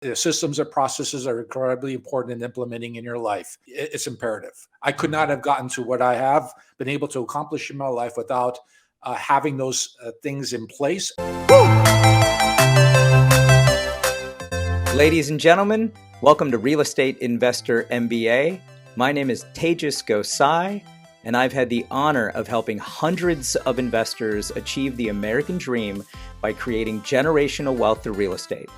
The systems and processes are incredibly important in implementing in your life. It's imperative. I could not have gotten to what I have been able to accomplish in my life without having those things in place. Ladies and gentlemen, welcome to Real Estate Investor MBA. My name is Tejas Gosai, and I've had the honor of helping hundreds of investors achieve the American dream by creating generational wealth through real estate.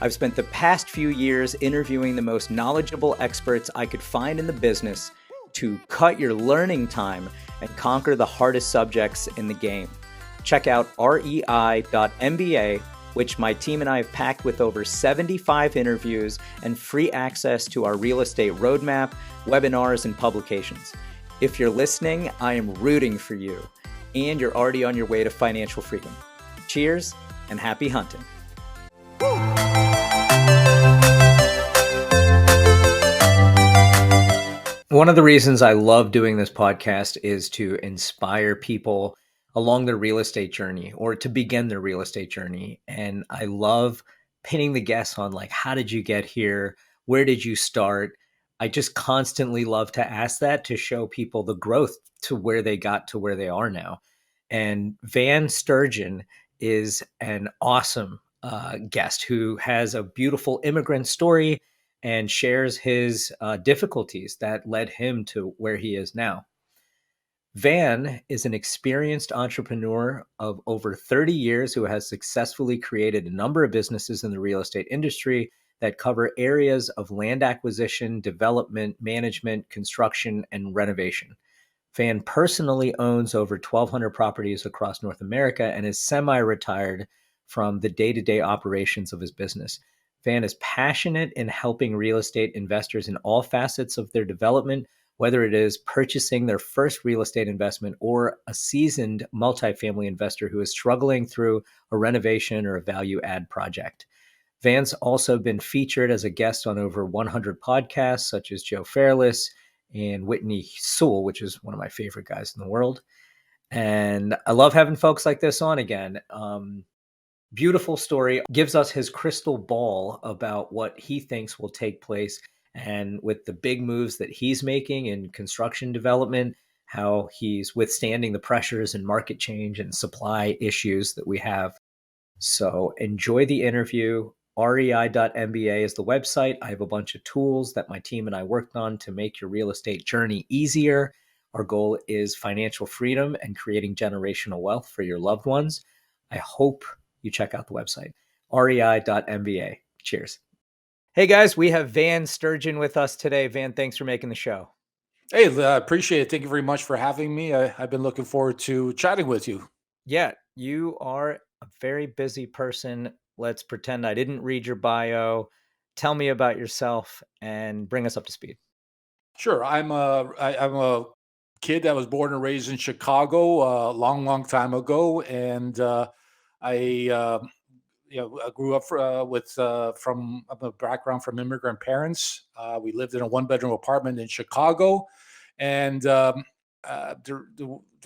I've spent the past few years interviewing the most knowledgeable experts I could find in the business to cut your learning time and conquer the hardest subjects in the game. Check out rei.mba, which my team and I have packed with over 75 interviews and free access to our real estate roadmap, webinars, and publications. If you're listening, I am rooting for you, and you're already on your way to financial freedom. Cheers and happy hunting. One of the reasons I love doing this podcast is to inspire people along their real estate journey or to begin their real estate journey. And I love pinning the guests on how did you get here? Where did you start? I just constantly love to ask that to show people the growth to where they got to where they are now. And Van Sturgeon is an awesome guest who has a beautiful immigrant story and shares his difficulties that led him to where he is now. Van is an experienced entrepreneur of over 30 years who has successfully created a number of businesses in the real estate industry that cover areas of land acquisition, development, management, construction, and renovation. Van personally owns over 1,200 properties across North America and is semi-retired from the day-to-day operations of his business. Van is passionate in helping real estate investors in all facets of their development, whether it is purchasing their first real estate investment or a seasoned multifamily investor who is struggling through a renovation or a value add project. Van's also been featured as a guest on over 100 podcasts, such as Joe Fairless and Whitney Sewell, which is one of my favorite guys in the world. And I love having folks like this on again. Beautiful story, gives us his crystal ball about what he thinks will take place. And with the big moves that he's making in construction development, how he's withstanding the pressures and market change and supply issues that we have. So enjoy the interview. rei.mba is the website. I have a bunch of tools that my team and I worked on to make your real estate journey easier. Our goal is financial freedom and creating generational wealth for your loved ones. I hope you check out the website, rei.mba. Cheers. Hey guys, we have Van Sturgeon with us today. Van, thanks for making the show. Hey, I appreciate it. Thank you very much for having me. I've been looking forward to chatting with you. Yeah, you are a very busy person. Let's pretend I didn't read your bio. Tell me about yourself and bring us up to speed. Sure, I'm a kid that was born and raised in Chicago a long time ago, and I I grew up from a background from immigrant parents. We lived in a one-bedroom apartment in Chicago, and the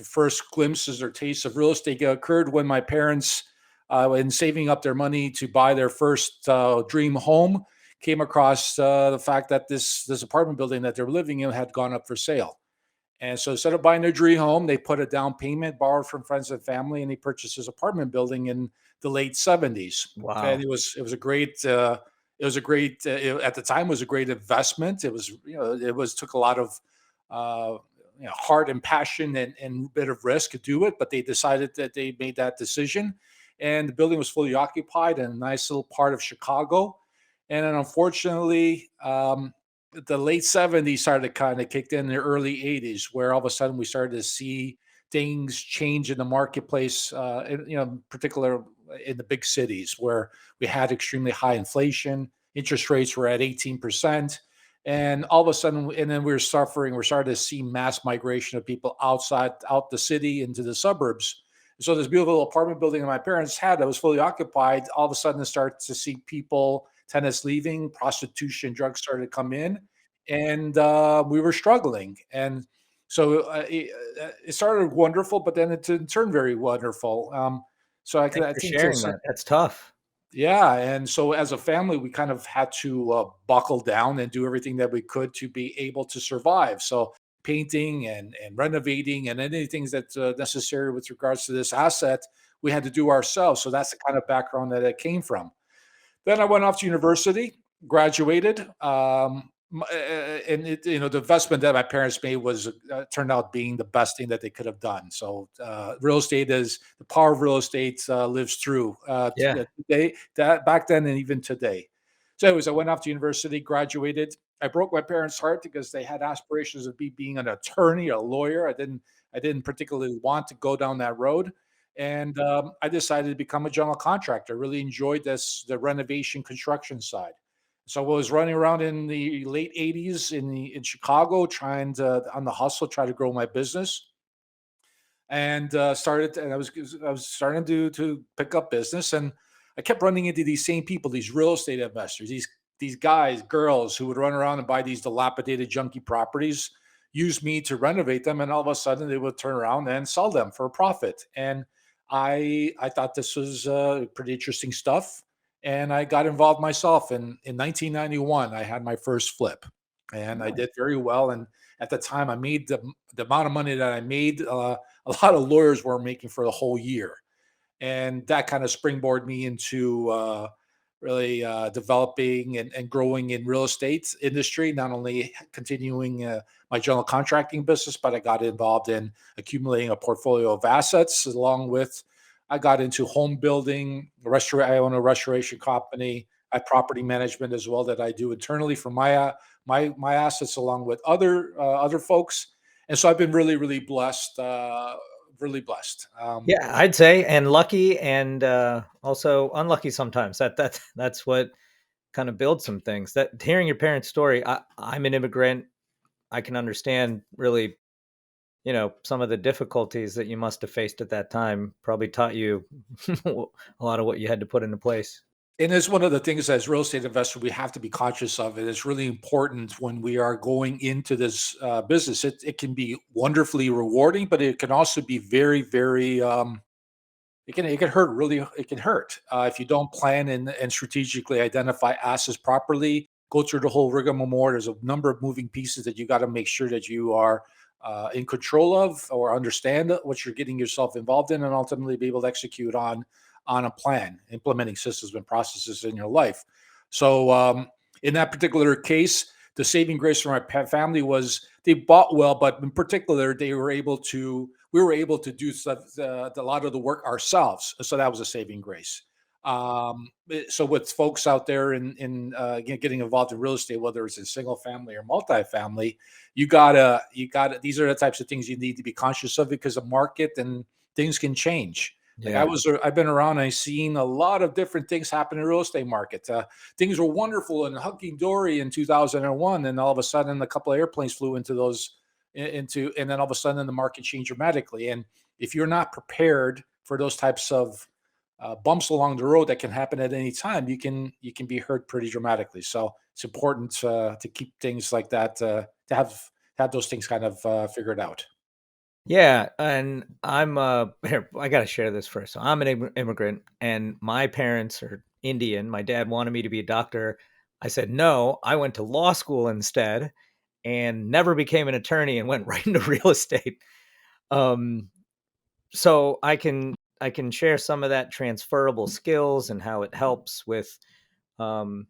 first glimpses or tastes of real estate occurred when my parents, in saving up their money to buy their first dream home, came across the fact that this apartment building that they were living in had gone up for sale. And so instead of buying their dream home, they put a down payment, borrowed from friends and family, and they purchased this apartment building in the late 70s. And Wow. it was a great at the time was a great investment. It was it was took a lot of uh, heart and passion and a bit of risk to do it, but they decided that they made that decision, and the building was fully occupied in a nice little part of Chicago. And then unfortunately, the late 70s started kind of kicked in the early 80s, where all of a sudden we started to see things change in the marketplace, particular in the big cities where we had extremely high inflation. Interest rates were at 18%. And all of a sudden, and then we're starting to see mass migration of people out the city into the suburbs. So this beautiful apartment building that my parents had that was fully occupied, all of a sudden start to see people, tenants leaving, prostitution, drugs started to come in, and we were struggling. And so it started wonderful, but then it turned very wonderful. So Thanks I for think to a sharing certain that. That's tough. Yeah, and so as a family, we kind of had to buckle down and do everything that we could to be able to survive. So painting and renovating and anything that's necessary with regards to this asset, we had to do ourselves. So that's the kind of background that it came from. Then I went off to university, graduated, and the investment that my parents made was turned out being the best thing that they could have done. So real estate is the power of real estate lives through Yeah. today, that back then and even today. So, anyways, I went off to university, graduated. I broke my parents' heart because they had aspirations of me being an attorney, a lawyer. I didn't particularly want to go down that road, and I decided to become a general contractor. Really enjoyed the renovation construction side. So I was running around in the late '80s in Chicago, trying to on the hustle, try to grow my business, and started. And I was starting to pick up business, and I kept running into these same people, these real estate investors, these guys, girls who would run around and buy these dilapidated, junky properties, use me to renovate them, and all of a sudden they would turn around and sell them for a profit. And I thought this was pretty interesting stuff, and I got involved myself. In 1991, I had my first flip, and I Nice. did very well. And at the time, I made the amount of money that I made. A lot of lawyers were making for the whole year, and that kind of springboarded me into really developing and growing in real estate industry. Not only continuing my general contracting business, but I got involved in accumulating a portfolio of assets. Along with, I got into home building, I own a restoration company. I have property management as well that I do internally for my assets, along with other folks. And so I've been really blessed. Really blessed. Yeah, I'd say, and lucky, and also unlucky sometimes. That's what kind of builds some things. That hearing your parents' story, I'm an immigrant. I can understand really, some of the difficulties that you must have faced at that time. Probably taught you a lot of what you had to put into place. And it's one of the things as real estate investors we have to be conscious of. It is really important when we are going into this business. It can be wonderfully rewarding, but it can also be very. It can hurt really. It can hurt if you don't plan and strategically identify assets properly. Go through the whole rigmarole. There's a number of moving pieces that you got to make sure that you are in control of or understand what you're getting yourself involved in, and ultimately be able to execute on a plan, implementing systems and processes in your life. So, in that particular case, the saving grace for my family was they bought well, but in particular, they were able to we were able to do a lot of the work ourselves. So that was a saving grace. So with folks out there getting involved in real estate, whether it's in single family or multifamily, you gotta. These are the types of things you need to be conscious of because the market and things can change. Like Yeah. I've been around. I've seen a lot of different things happen in the real estate market. Things were wonderful and hunky dory in 2001, and all of a sudden, a couple of airplanes flew into and then all of a sudden the market changed dramatically. And if you're not prepared for those types of bumps along the road that can happen at any time, you can be hurt pretty dramatically. So it's important to keep things like that to have those things kind of figured out. Yeah, and I'm here, I got to share this first. So I'm an immigrant and my parents are Indian. My dad wanted me to be a doctor. I said no. I went to law school instead and never became an attorney and went right into real estate. Um so I can share some of that transferable skills and how it helps with um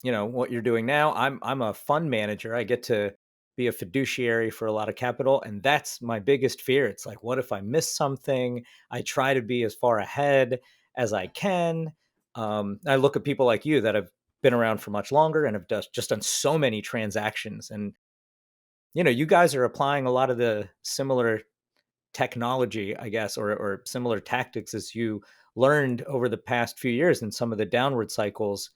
what you're doing now. I'm a fund manager. I get to be a fiduciary for a lot of capital, and that's my biggest fear. It's like, what if I miss something? I try to be as far ahead as I can. I look at people like you that have been around for much longer and have just done so many transactions, and you guys are applying a lot of the similar technology, I guess, or similar tactics as you learned over the past few years in some of the downward cycles.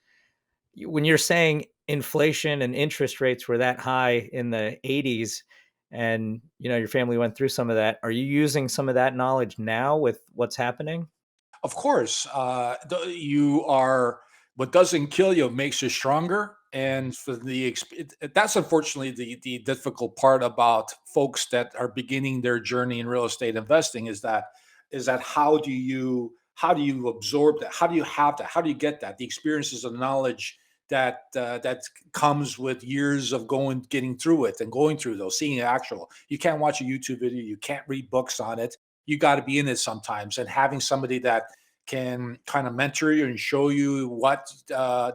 When you're saying inflation and interest rates were that high in the 80s and your family went through some of that, are you using some of that knowledge now with what's happening? Of course, you are what doesn't kill you makes you stronger. And for that's unfortunately the difficult part about folks that are beginning their journey in real estate investing is that how do you absorb that? How do you have that? How do you get that? The experiences and knowledge that comes with years of getting through it and going through those, seeing it actual. You can't watch a YouTube video. You can't read books on it. You got to be in it sometimes, and having somebody that can kind of mentor you and show you what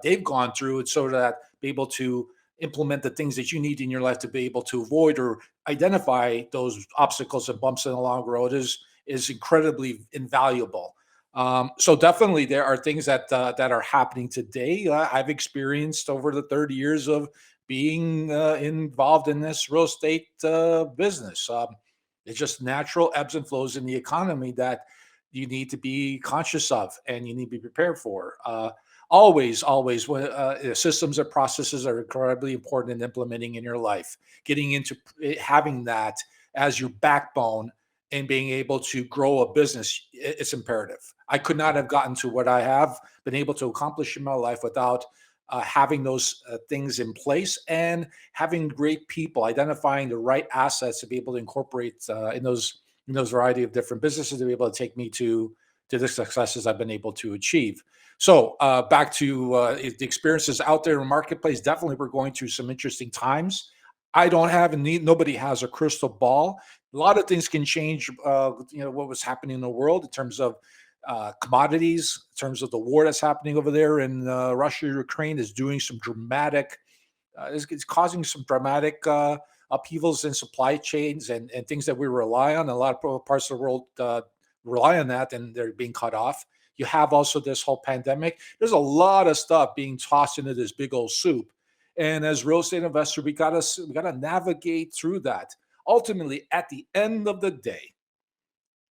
they've gone through, and so that be able to implement the things that you need in your life to be able to avoid or identify those obstacles and bumps in the long road is incredibly invaluable. So definitely there are things that are happening today. I've experienced over the 30 years of being involved in this real estate business. It's just natural ebbs and flows in the economy that you need to be conscious of and you need to be prepared for. Always, when systems or processes are incredibly important in implementing in your life. Getting into having that as your backbone and being able to grow a business, it's imperative. I could not have gotten to what I have been able to accomplish in my life without having those things in place and having great people, identifying the right assets to be able to incorporate in those variety of different businesses to be able to take me to the successes I've been able to achieve. So back to the experiences out there in the marketplace. Definitely, we're going through some interesting times. I don't have and nobody has a crystal ball. A lot of things can change. What was happening in the world in terms of commodities, in terms of the war that's happening over there in Russia, Ukraine is doing some dramatic. It's causing some dramatic upheavals in supply chains and things that we rely on. A lot of parts of the world rely on that, and they're being cut off. You have also this whole pandemic. There's a lot of stuff being tossed into this big old soup. And as real estate investor, we gotta navigate through that. Ultimately, at the end of the day,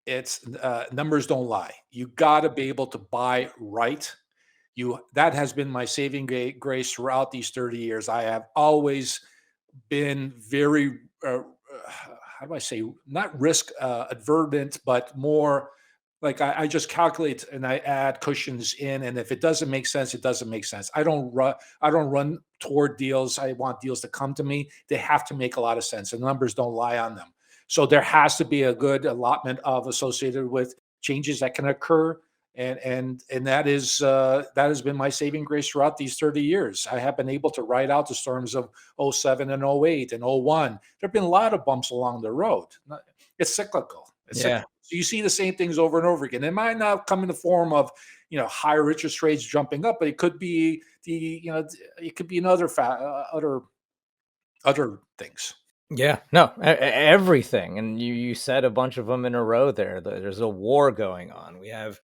it's numbers don't lie. You got to be able to buy right. You That has been my saving grace throughout these 30 years. I have always been very how do I say, not risk advertent, but more like I just calculate and I add cushions in, and if it doesn't make sense, it doesn't make sense. I don't run toward deals. I want deals to come to me. They have to make a lot of sense, and numbers don't lie on them. So there has to be a good allotment of associated with changes that can occur, and that has been my saving grace throughout these 30 years. I have been able to ride out the storms of '07 and '08 and '01. There have been a lot of bumps along the road. It's cyclical. It's Yeah. cyclical. So you see the same things over and over again. It might not come in the form of higher interest rates jumping up, but it could be it could be another other things. Yeah, no, everything, and you said a bunch of them in a row there. There's a war going on. We have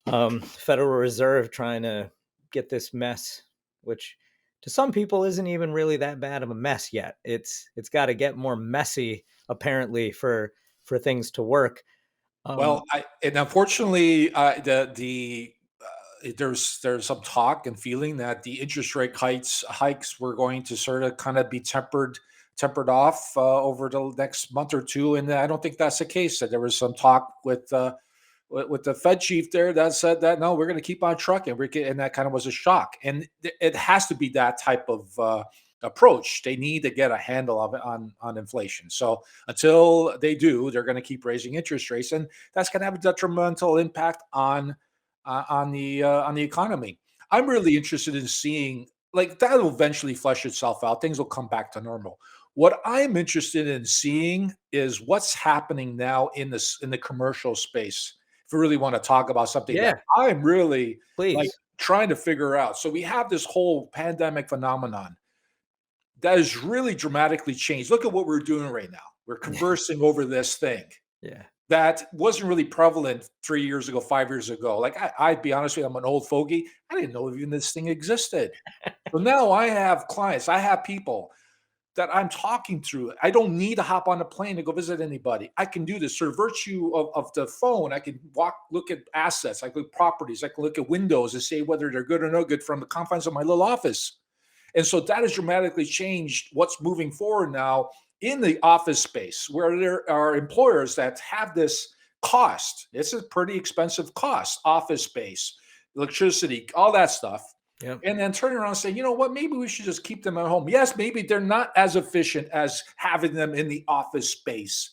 Federal Reserve trying to get this mess, which to some people isn't even really that bad of a mess yet. It's got to get more messy apparently for things to work. Well, Um, and unfortunately, there's some talk and feeling that the interest rate hikes were going to sort of kind of be tempered off over the next month or two, and I don't think that's the case. That there was some talk with the Fed chief there that said that no, we're going to keep on trucking, and that kind of was a shock. And it has to be that type of approach. They need to get a handle of it on inflation. So until they do, they're going to keep raising interest rates, and that's going to have a detrimental impact on the economy. I'm really interested in seeing like that will eventually flesh itself out. Things will come back to normal. What I'm interested in seeing is what's happening now in the commercial space. If we really want to talk about something that yeah, I'm really like please. trying to figure out. So we have this whole pandemic phenomenon that has really dramatically changed. Look at what we're doing right now. We're conversing over this thing Yeah. that wasn't really prevalent 3 years ago, 5 years ago. Like I'd be honest with you, I'm an old fogey. I didn't know even this thing existed. So now I have clients, I have people that I'm talking through. I don't need to hop on a plane to go visit anybody. I can do this through virtue of the phone. I can look at assets, I can look at properties, I can look at windows and say whether they're good or no good from the confines of my little office. And so that has dramatically changed what's moving forward now in the office space, where there are employers that have this cost. It's a pretty expensive cost, office space, electricity, all that stuff. Yep. And then turning around and saying, you know what, maybe we should just keep them at home. Yes, maybe they're not as efficient as having them in the office space,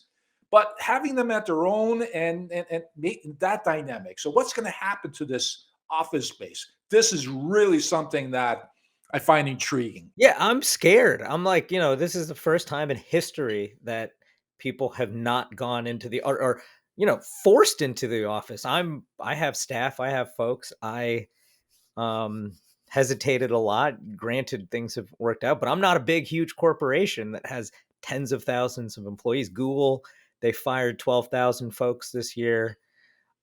but having them at their own and making that dynamic. So what's going to happen to this office space? This is really something that I find intriguing. Yeah, I'm scared. I'm like, this is the first time in history that people have not gone into the or forced into the office. I have staff, I have folks. I um hesitated a lot. Granted, things have worked out, but I'm not a big, huge corporation that has tens of thousands of employees. Google, they fired 12,000 folks this year.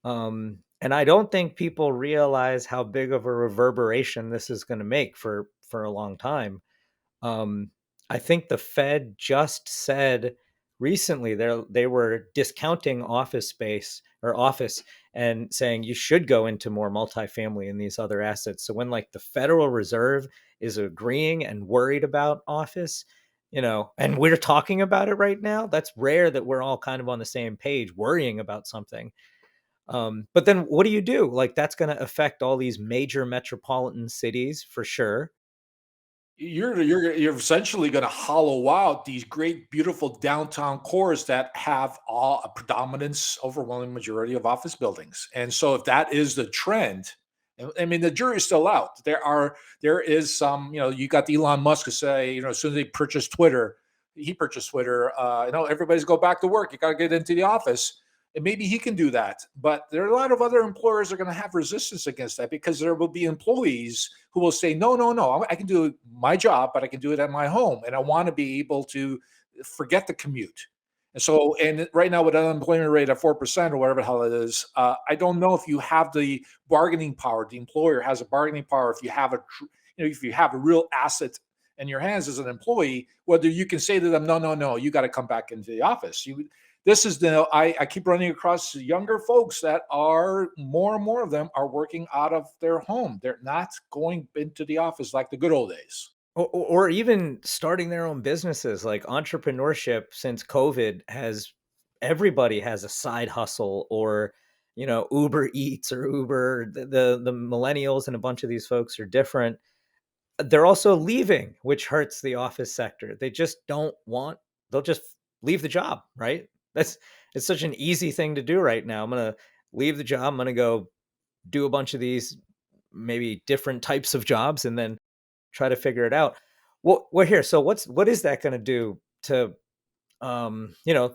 And I don't think people realize how big of a reverberation this is going to make for a long time. um, I think the Fed just said recently they were discounting office space or office and saying you should go into more multifamily and these other assets. So when like the Federal Reserve is agreeing and worried about office, and we're talking about it right now, that's rare that we're all kind of on the same page worrying about something. But then what do you do? Like that's going to affect all these major metropolitan cities for sure. You're essentially going to hollow out these great, beautiful downtown cores that have all a predominance, overwhelming majority of office buildings. And so, if that is the trend, I mean, the jury's still out. There is some, you got Elon Musk to say, as soon as they purchased Twitter, he purchased Twitter. Everybody's go back to work. You got to get into the office. And maybe he can do that. But there are a lot of other employers that are going to have resistance against that because there will be employees who will say, no, no, no, I can do my job, but I can do it at my home. And I want to be able to forget the commute. And so, and right now with an unemployment rate of 4% or whatever the hell it is, I don't know if you have the bargaining power. The employer has a bargaining power. If you have if you have a real asset in your hands as an employee, whether you can say to them, no, no, no, you got to come back into the office. This is I keep running across younger folks that are more and more of them are working out of their home. They're not going into the office like the good old days. Or even starting their own businesses. Like entrepreneurship since COVID has everybody has a side hustle, or Uber Eats or Uber. The millennials and a bunch of these folks are different. They're also leaving, which hurts the office sector. They just don't want, they'll just leave the job, right? That's It's such an easy thing to do right now. I'm gonna leave the job, I'm gonna go do a bunch of these maybe different types of jobs and then try to figure it out. Well, we're here. So what is that going to do to um, you know,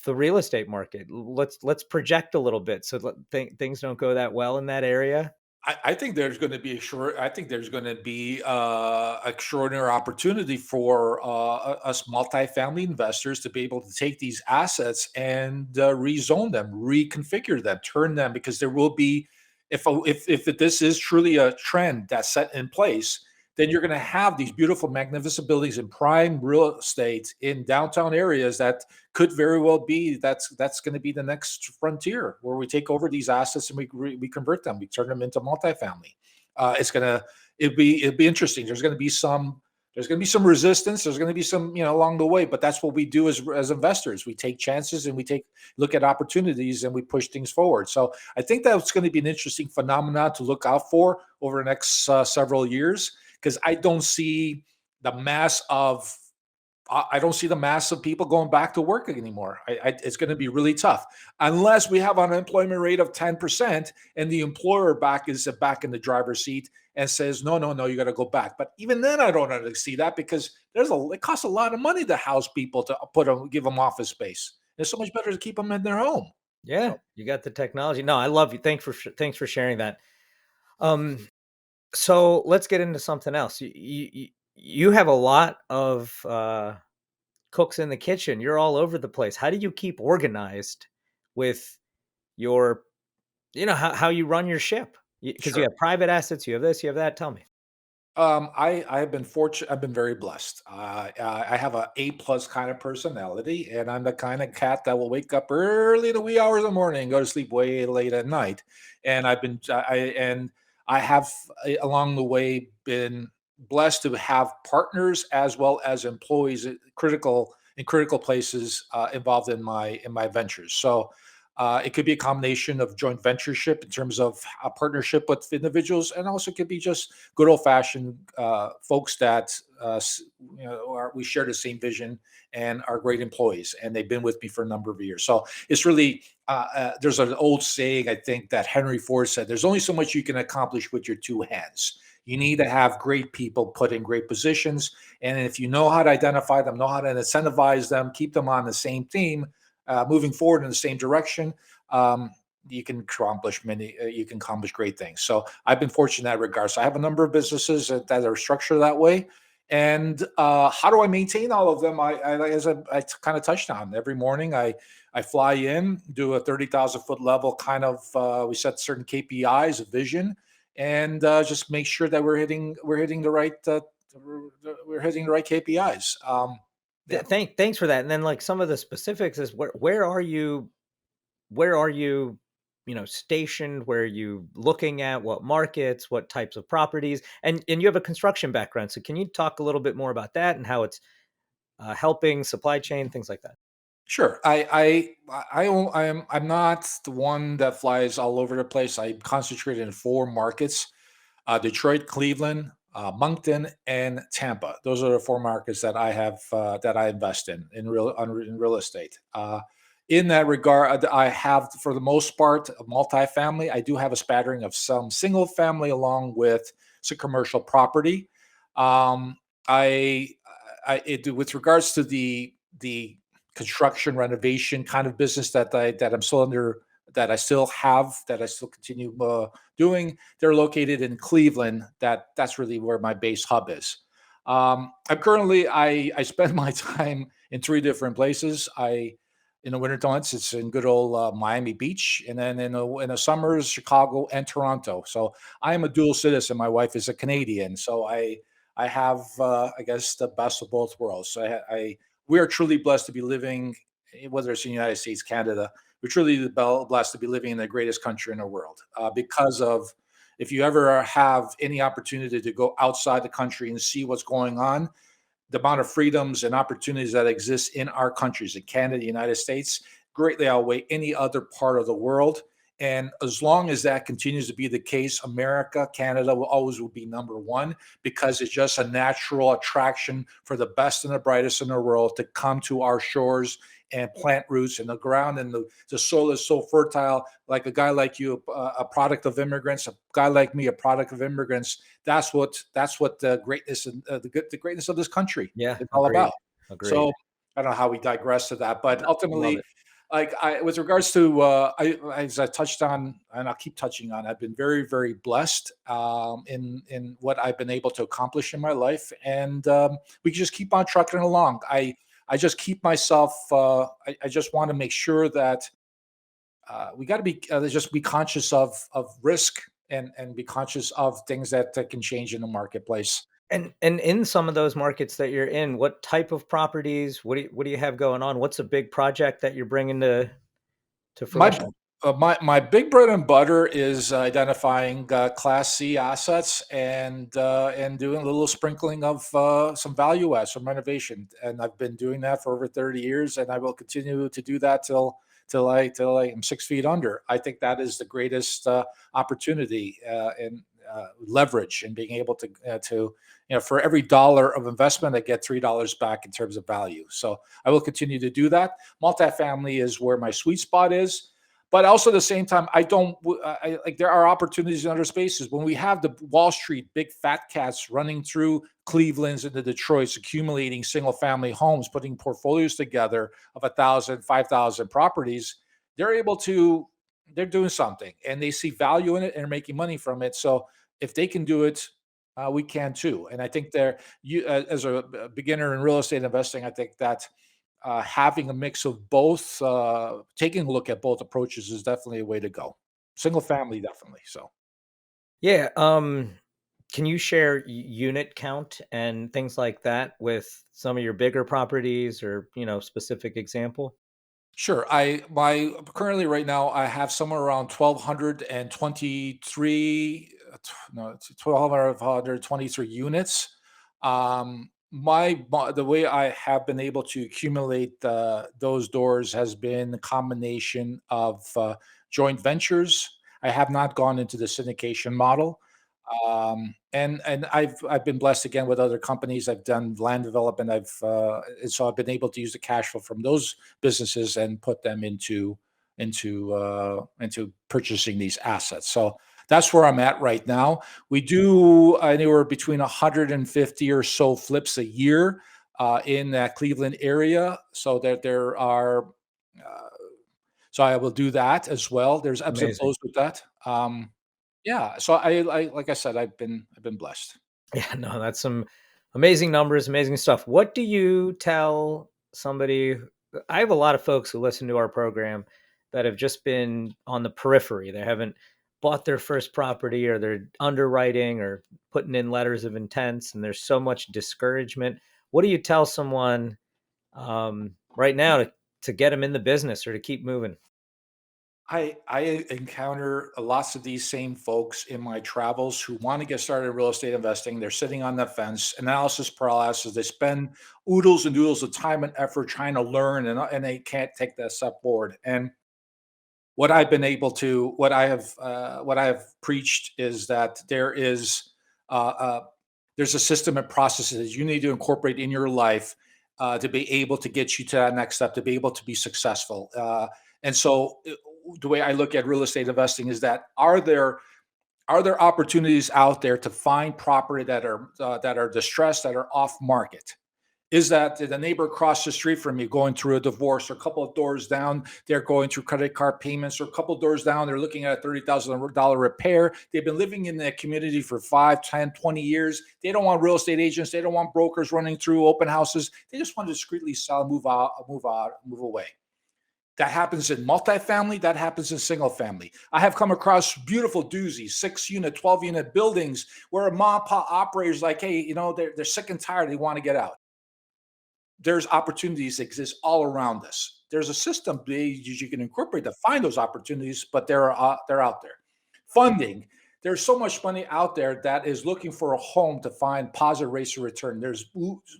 the real estate market? Let's project a little bit so things don't go that well in that area. I think there's going to be I think there's going to be extraordinary opportunity for us multifamily investors to be able to take these assets and rezone them, reconfigure them, turn them, because there will be, if this is truly a trend that's set in place, then you're going to have these beautiful, magnificent buildings in prime real estate in downtown areas that could very well be that's going to be the next frontier where we take over these assets and we convert them, we turn them into multifamily. It's gonna it'd be interesting. There's going to be some resistance. There's going to be some along the way, but that's what we do as investors. We take chances and we take look at opportunities and we push things forward. So I think that's going to be an interesting phenomenon to look out for over the next several years, because I don't see the mass of people going back to work anymore. It's going to be really tough unless we have an unemployment rate of 10% and the employer is back in the driver's seat and says, no, no, no, you got to go back. But even then, I don't really see that, because it costs a lot of money to house people, to give them office space. It's so much better to keep them in their home. Yeah, So, you got the technology. No, I love you. Thanks for sharing that. Um, so let's get into something else. You have a lot of cooks in the kitchen. You're all over the place. How do you keep organized with your, how you run your ship? Because you sure. have private assets, you have this, you have that. Tell me. I have been fortunate. I've been very blessed. I have a A+ kind of personality, and I'm the kind of cat that will wake up early in the wee hours of the morning and go to sleep way late at night. And I have along the way been blessed to have partners as well as employees critical places involved in my ventures. So It could be a combination of joint ventureship in terms of a partnership with individuals, and also could be just good old fashioned folks that we share the same vision and are great employees, and they've been with me for a number of years. So it's really there's an old saying, I think, that Henry Ford said: "There's only so much you can accomplish with your two hands." You need to have great people put in great positions, and if you know how to identify them, know how to incentivize them, keep them on the same theme, moving forward in the same direction, um, you can accomplish many. You can accomplish great things. So I've been fortunate in that regard. So I have a number of businesses that are structured that way. And how do I maintain all of them? I kind of touched on every morning. I fly in, do a 30,000 foot level kind of. We set certain KPIs, a vision, and just make sure that we're hitting the right we're hitting the right KPIs. Yeah. Thanks for that. And then like some of the specifics is where are you, stationed? Where are you looking at? What markets? What types of properties? And you have a construction background, so can you talk a little bit more about that and how it's helping supply chain, things like that? Sure. I'm not the one that flies all over the place. I concentrate in four markets: Detroit, Cleveland, Moncton, and Tampa. Those are the four markets that I have that I invest in real estate. In that regard, I have, for the most part, a multifamily. I do have a spattering of some single family along with some commercial property. Um, I, with regards to the construction renovation kind of business that I'm still under, that I still continue doing. They're located in Cleveland. That's really where my base hub is. I spend my time in three different places. In the winter months, it's in good old Miami Beach, and then in the summers, Chicago and Toronto. So I am a dual citizen. My wife is a Canadian, so I have I guess the best of both worlds. So we are truly blessed to be living, whether it's in the United States, Canada. We're truly blessed to be living in the greatest country in the world because of, if you ever have any opportunity to go outside the country and see what's going on, the amount of freedoms and opportunities that exist in our countries, in Canada, the United States, greatly outweigh any other part of the world. And as long as that continues to be the case, America, Canada will be number one, because it's just a natural attraction for the best and the brightest in the world to come to our shores and plant roots in the ground. And the soil is so fertile. Like a guy like you, a product of immigrants, a guy like me, a product of immigrants. That's what the greatness and the greatness of this country Yeah, is all agreed. about. So Agreed. I don't know how we digress to that, but Love ultimately, it. with regards to, as I touched on, and I'll keep touching on, I've been very, very blessed in what I've been able to accomplish in my life, and we can just keep on trucking along. I just keep myself. I just want to make sure that we got to be just be conscious of risk, and be conscious of things that can change in the marketplace. And in some of those markets that you're in, what type of properties? What do you have going on? What's a big project that you're bringing to My b fruition? my big bread and butter is identifying, Class C assets, and doing a little sprinkling of, some value add, some renovation, and I've been doing that for over 30 years, and I will continue to do that till I am 6 feet under. I think that is the greatest, opportunity, and, leverage, and being able for every dollar of investment, I get $3 back in terms of value. So I will continue to do that. Multifamily is where my sweet spot is. But also at the same time, I don't like, there are opportunities in other spaces. When we have the Wall Street big fat cats running through Cleveland's and the Detroit's, accumulating single family homes, putting portfolios together of 1,000, 5,000 properties, they're able to, they're doing something, and they see value in it and are making money from it. So if they can do it, we can too. And I think as a beginner in real estate investing, I think that having a mix of both, taking a look at both approaches is definitely a way to go. Single family, definitely. So Yeah, can you share unit count and things like that with some of your bigger properties or, specific example? sure. My currently right now I have somewhere around 1,223, no, it's 1,223 units. The way I have been able to accumulate those doors has been a combination of joint ventures. I have not gone into the syndication model, and I've been blessed again with other companies. I've done land development. And so I've been able to use the cash flow from those businesses and put them into purchasing these assets. So that's where I'm at right now. We do anywhere between 150 or so flips a year in that Cleveland area. So that there are, so I will do that as well. There's ebbs and Amazing. flows with that. Yeah. So like I said, I've been blessed. Yeah, no, that's some amazing numbers, amazing stuff. What do you tell somebody? I have a lot of folks who listen to our program that have just been on the periphery. They haven't bought their first property, or they're underwriting or putting in letters of intents, and there's so much discouragement. What do you tell someone right now to get them in the business or to keep moving? I encounter lots of these same folks in my travels who want to get started in real estate investing. They're sitting on the fence, analysis paralysis. They spend oodles and oodles of time and effort trying to learn, and they can't take that step forward. And what I have preached is that there's a system and processes you need to incorporate in your life to be able to get you to that next step, to be able to be successful. The way I look at real estate investing is that are there opportunities out there to find property that are distressed, that are off market? Is that the neighbor across the street from you going through a divorce, or a couple of doors down, they're going through credit card payments, or a couple of doors down, they're looking at a $30,000 repair. They've been living in that community for 5, 10, 20 years. They don't want real estate agents. They don't want brokers running through open houses. They just want to discreetly sell, move away. That happens in multifamily. That happens in single family. I have come across beautiful doozies, 6 unit, 12 unit buildings where a mom and pop operator is like, hey, they're sick and tired. They want to get out. There's opportunities that exist all around us. There's a system you can incorporate to find those opportunities, but they're out there. Funding. There's so much money out there that is looking for a home to find positive rates of return. There's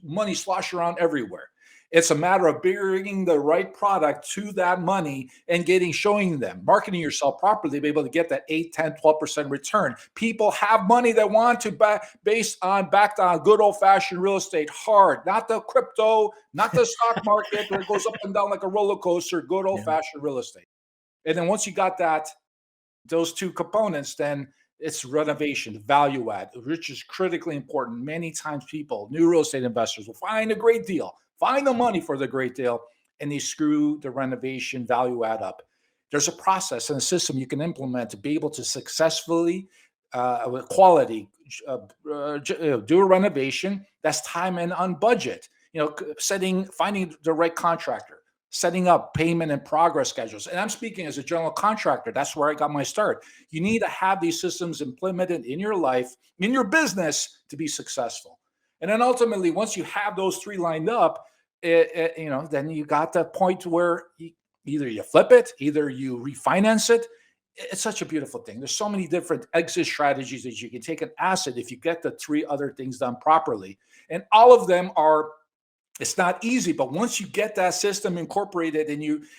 money sloshing around everywhere. It's a matter of bringing the right product to that money and showing them, marketing yourself properly, be able to get that 8, 10, 12% return. People have money that want to backed on good old fashioned real estate, hard, not the crypto, not the stock market where it goes up and down like a roller coaster, good old Yeah. fashioned real estate. And then once you got those two components, then it's renovation, value add, which is critically important. Many times new real estate investors will find a great deal, find the money for the great deal, and they screw the renovation value add up. There's a process and a system you can implement to be able to successfully, with quality, do a renovation that's time and on budget. Finding the right contractor, setting up payment and progress schedules. And I'm speaking as a general contractor. That's where I got my start. You need to have these systems implemented in your life, in your business, to be successful. And then ultimately, once you have those three lined up, then you got that point where either you flip it, either you refinance it. It's such a beautiful thing. There's so many different exit strategies that you can take an asset if you get the three other things done properly. And all of them are, it's not easy, but once you get that system incorporated,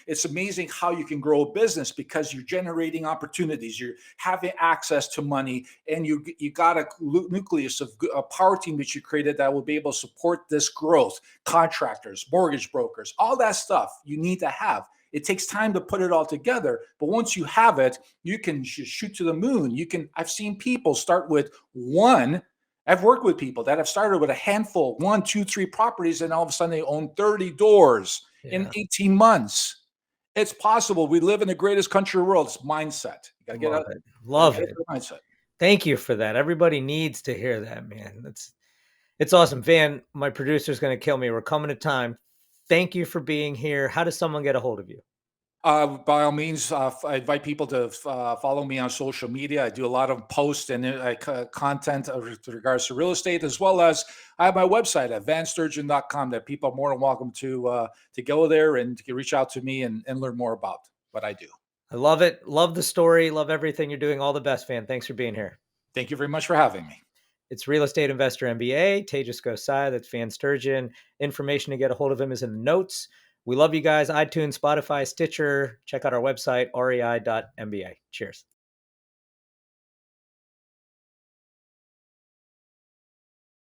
it's amazing how you can grow a business because you're generating opportunities, you're having access to money, and you got a nucleus of a power team that you created that will be able to support this growth. Contractors, mortgage brokers, all that stuff you need to have. It takes time to put it all together, but once you have it, you can shoot to the moon. I've seen people start with one. I've worked with people that have started with a handful, one, two, three properties, and all of a sudden they own 30 doors in Yeah. 18 months. It's possible. We live in the greatest country in the world. It's mindset. You gotta get Love out, it. gotta Love get out it. of the mindset. Thank you for that. Everybody needs to hear that, man. It's awesome. Van, my producer's going to kill me. We're coming to time. Thank you for being here. How does someone get a hold of you? By all means, I invite people to follow me on social media. I do a lot of posts and content with regards to real estate, as well as I have my website at vansturgeon.com that people are more than welcome to go there and to reach out to me and learn more about what I do. I love it. Love the story. Love everything you're doing. All the best, Van. Thanks for being here. Thank you very much for having me. It's Real Estate Investor MBA. Tejas Gosai, that's Van Sturgeon. Information to get a hold of him is in the notes. We love you guys. iTunes, Spotify, Stitcher. Check out our website, rei.mba. Cheers.